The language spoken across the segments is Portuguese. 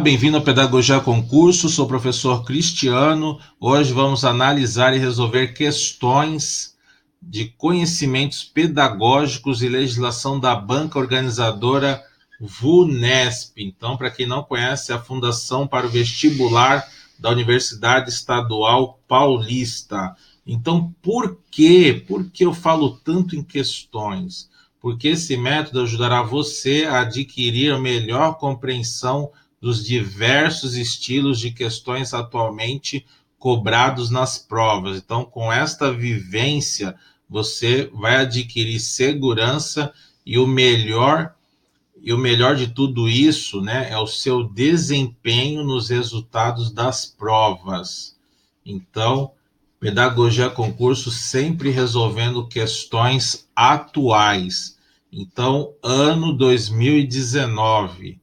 bem-vindo ao Pedagogia Concurso, sou o professor Cristiano. Hoje vamos analisar e resolver questões de conhecimentos pedagógicos e legislação da banca organizadora VUNESP. Então, para quem não conhece, é a Fundação para o Vestibular da Universidade Estadual Paulista. Então, por quê? Por que eu falo tanto em questões? Porque esse método ajudará você a adquirir a melhor compreensão dos diversos estilos de questões atualmente cobrados nas provas. Então, com esta vivência, você vai adquirir segurança e o melhor de tudo isso, né, é o seu desempenho nos resultados das provas. Então, Pedagogia Concurso sempre resolvendo questões atuais. Então, ano 2019.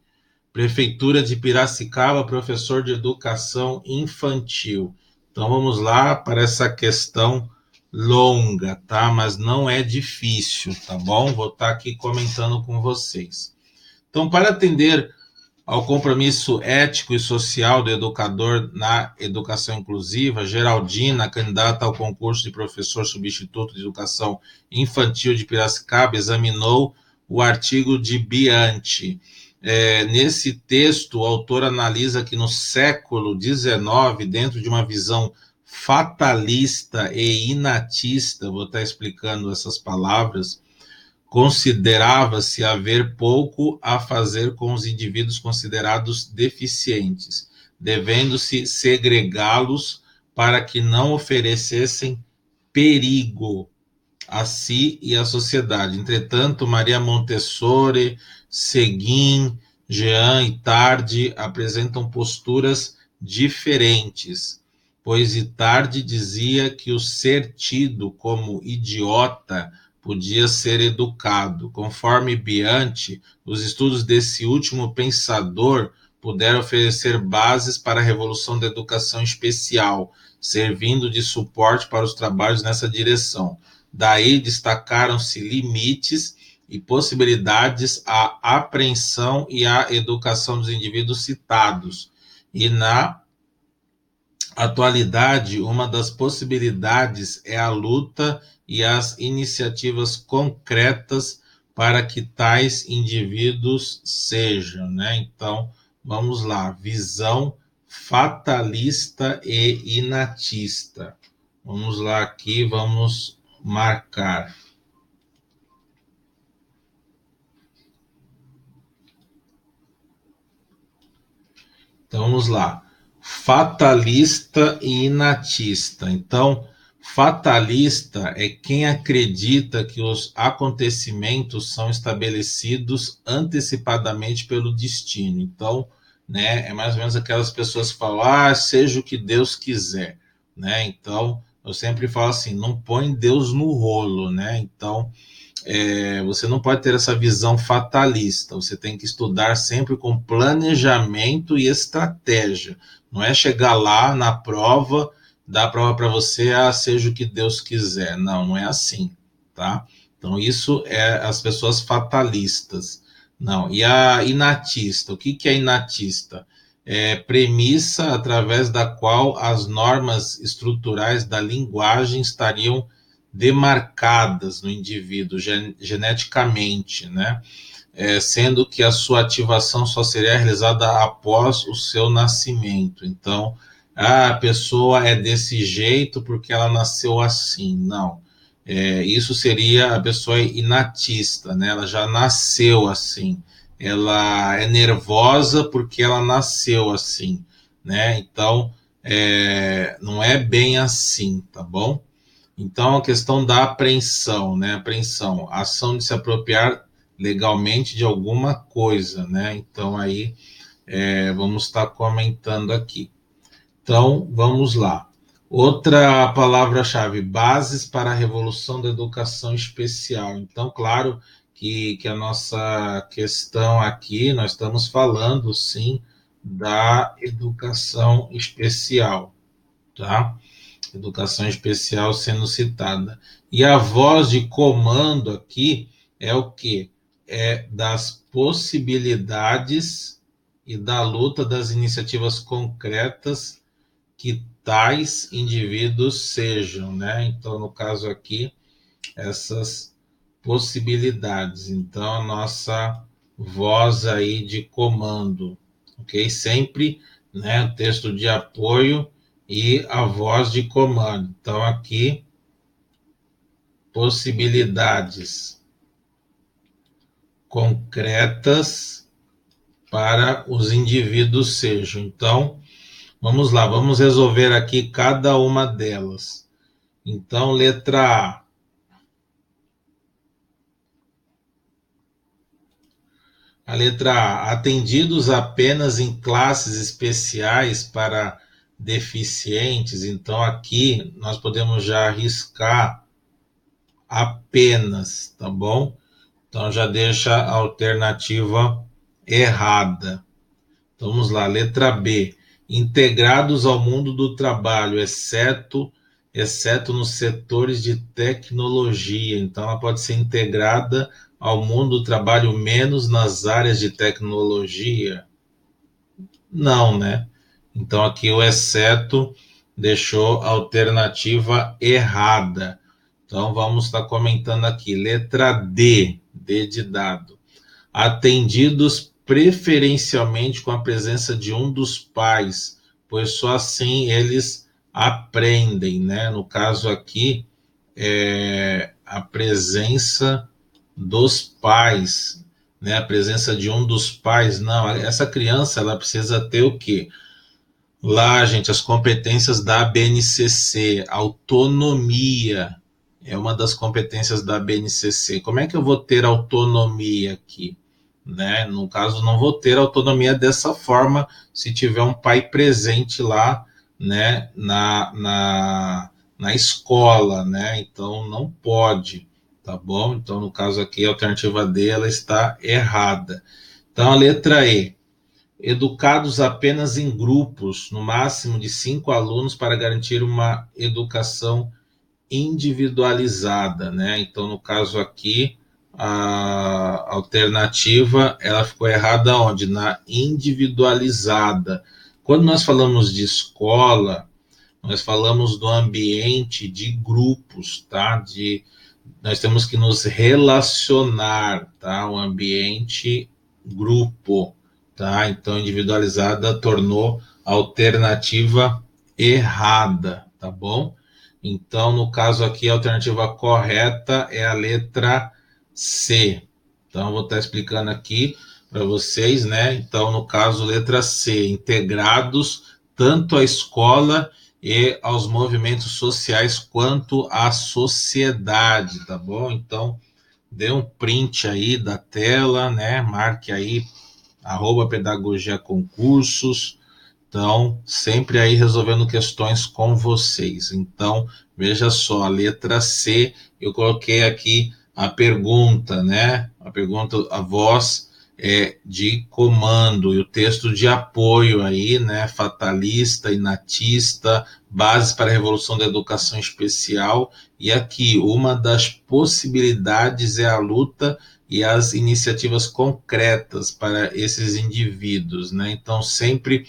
Prefeitura de Piracicaba, professor de educação infantil. Então vamos lá para essa questão longa, tá? Mas não é difícil, tá bom? Vou estar aqui comentando com vocês. Então, para atender ao compromisso ético e social do educador na educação inclusiva, Geraldina, candidata ao concurso de professor substituto de educação infantil de Piracicaba, examinou o artigo de Bianchi. Nesse texto, o autor analisa que no século XIX, dentro de uma visão fatalista e inatista, vou estar explicando essas palavras, considerava-se haver pouco a fazer com os indivíduos considerados deficientes, devendo-se segregá-los para que não oferecessem perigo a si e à sociedade. Entretanto, Maria Montessori, Seguin, Jean e Tarde apresentam posturas diferentes, pois Tarde dizia que o ser tido como idiota podia ser educado. Conforme Bianchi, os estudos desse último pensador puderam oferecer bases para a revolução da educação especial, servindo de suporte para os trabalhos nessa direção. Daí destacaram-se limites e possibilidades à apreensão e à educação dos indivíduos citados. E na atualidade, uma das possibilidades é a luta e as iniciativas concretas para que tais indivíduos sejam, né? Então, vamos lá, visão fatalista e inatista. Vamos lá aqui, vamos marcar. Então, vamos lá. Fatalista e inatista. Então, fatalista é quem acredita que os acontecimentos são estabelecidos antecipadamente pelo destino. Então, né, é mais ou menos aquelas pessoas que falam, seja o que Deus quiser, né? Então, eu sempre falo assim, não põe Deus no rolo, né? Então, você não pode ter essa visão fatalista, você tem que estudar sempre com planejamento e estratégia. Não é chegar lá na prova, dar a prova para você, seja o que Deus quiser. Não, não é assim, tá? Então, isso é as pessoas fatalistas. Não, e a inatista, o que é inatista? É premissa através da qual as normas estruturais da linguagem estariam demarcadas no indivíduo geneticamente, né? Sendo que a sua ativação só seria realizada após o seu nascimento. Então, a pessoa é desse jeito porque ela nasceu assim. Não. Isso seria a pessoa inatista, né? Ela já nasceu assim. Ela é nervosa porque ela nasceu assim, né? Então, não é bem assim, tá bom? Então, a questão da apreensão, né? Apreensão, ação de se apropriar legalmente de alguma coisa, né? Então, aí, vamos estar comentando aqui. Então, vamos lá. Outra palavra-chave, bases para a revolução da educação especial. Então, claro que a nossa questão aqui, nós estamos falando, sim, da educação especial, tá? Educação especial sendo citada. E a voz de comando aqui é o quê? É das possibilidades e da luta das iniciativas concretas que tais indivíduos sejam, né? Então, no caso aqui, essas possibilidades. Então, a nossa voz aí de comando, ok? Sempre, né, o texto de apoio e a voz de comando. Então, aqui, possibilidades concretas para os indivíduos sejam. Então, vamos lá, vamos resolver aqui cada uma delas. Então, letra A. A letra A, atendidos apenas em classes especiais para deficientes. Então, aqui nós podemos já arriscar apenas, tá bom? Então, já deixa a alternativa errada. Então, vamos lá, letra B. Integrados ao mundo do trabalho, exceto nos setores de tecnologia. Então, ela pode ser integrada ao mundo do trabalho menos nas áreas de tecnologia? Não, né? Então, aqui o exceto deixou a alternativa errada. Então, vamos estar comentando aqui. Letra D, D de dado. Atendidos preferencialmente com a presença de um dos pais, pois só assim eles aprendem, né? No caso aqui, a presença dos pais, né? A presença de um dos pais. Não, essa criança, ela precisa ter o quê? Lá, gente, as competências da BNCC, autonomia é uma das competências da BNCC. Como é que eu vou ter autonomia aqui? Né? No caso, não vou ter autonomia dessa forma se tiver um pai presente lá, né, na escola, né? Então, não pode, tá bom? Então, no caso aqui, a alternativa D, ela está errada. Então, a letra E. Educados apenas em grupos, no máximo de 5 alunos, para garantir uma educação individualizada, né? Então, no caso aqui, a alternativa, ela ficou errada onde? Na individualizada. Quando nós falamos de escola, nós falamos do ambiente de grupos, tá? Nós temos que nos relacionar, tá? O ambiente grupo, tá? Então, individualizada tornou a alternativa errada, tá bom? Então, no caso aqui, a alternativa correta é a letra C. Então, eu vou estar explicando aqui para vocês, né? Então, no caso, letra C, integrados tanto à escola e aos movimentos sociais quanto à sociedade, tá bom? Então, dê um print aí da tela, né? Marque aí @pedagogia concursos. Então, sempre aí resolvendo questões com vocês. Então, veja só, a letra C, eu coloquei aqui a pergunta, né? A pergunta, a voz de comando e o texto de apoio aí, né? Fatalista, inatista, bases para a revolução da educação especial. E aqui, uma das possibilidades é a luta e as iniciativas concretas para esses indivíduos, né? Então, sempre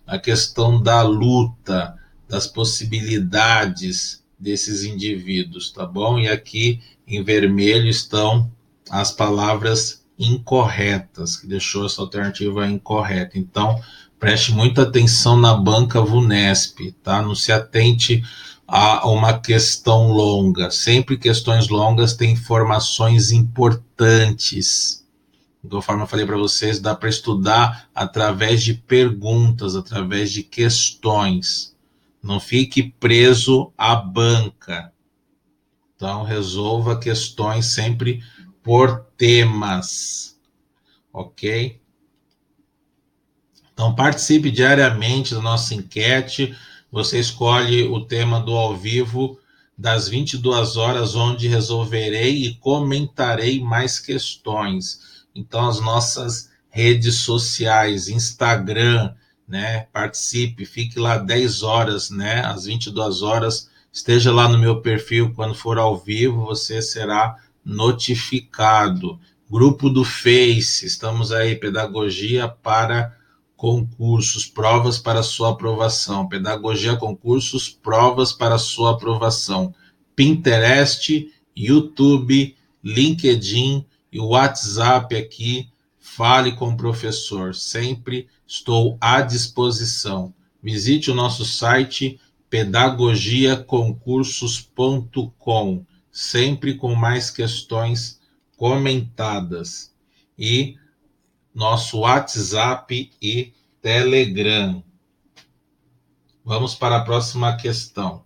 a questão da luta, das possibilidades desses indivíduos, tá bom? E aqui em vermelho estão as palavras incorretas, que deixou essa alternativa incorreta. Então, preste muita atenção na banca VUNESP, tá? Não se atente a uma questão longa. Sempre questões longas têm informações importantes. Conforme eu falei para vocês, dá para estudar através de perguntas, através de questões. Não fique preso à banca. Então, resolva questões sempre por temas, ok? Então, participe diariamente da nossa enquete. Você escolhe o tema do ao vivo das 22 horas, onde resolverei e comentarei mais questões. Então, as nossas redes sociais, Instagram, né? Participe, fique lá 10 horas, né? Às 22 horas, esteja lá no meu perfil. Quando for ao vivo, você será notificado. Grupo do Face, estamos aí, Pedagogia para concursos, provas para sua aprovação. Pedagogia concursos, provas para sua aprovação. Pinterest, YouTube, LinkedIn e o WhatsApp aqui. Fale com o professor. Sempre estou à disposição. Visite o nosso site pedagogiaconcursos.com, sempre com mais questões comentadas. E nosso WhatsApp e Telegram. Vamos para a próxima questão.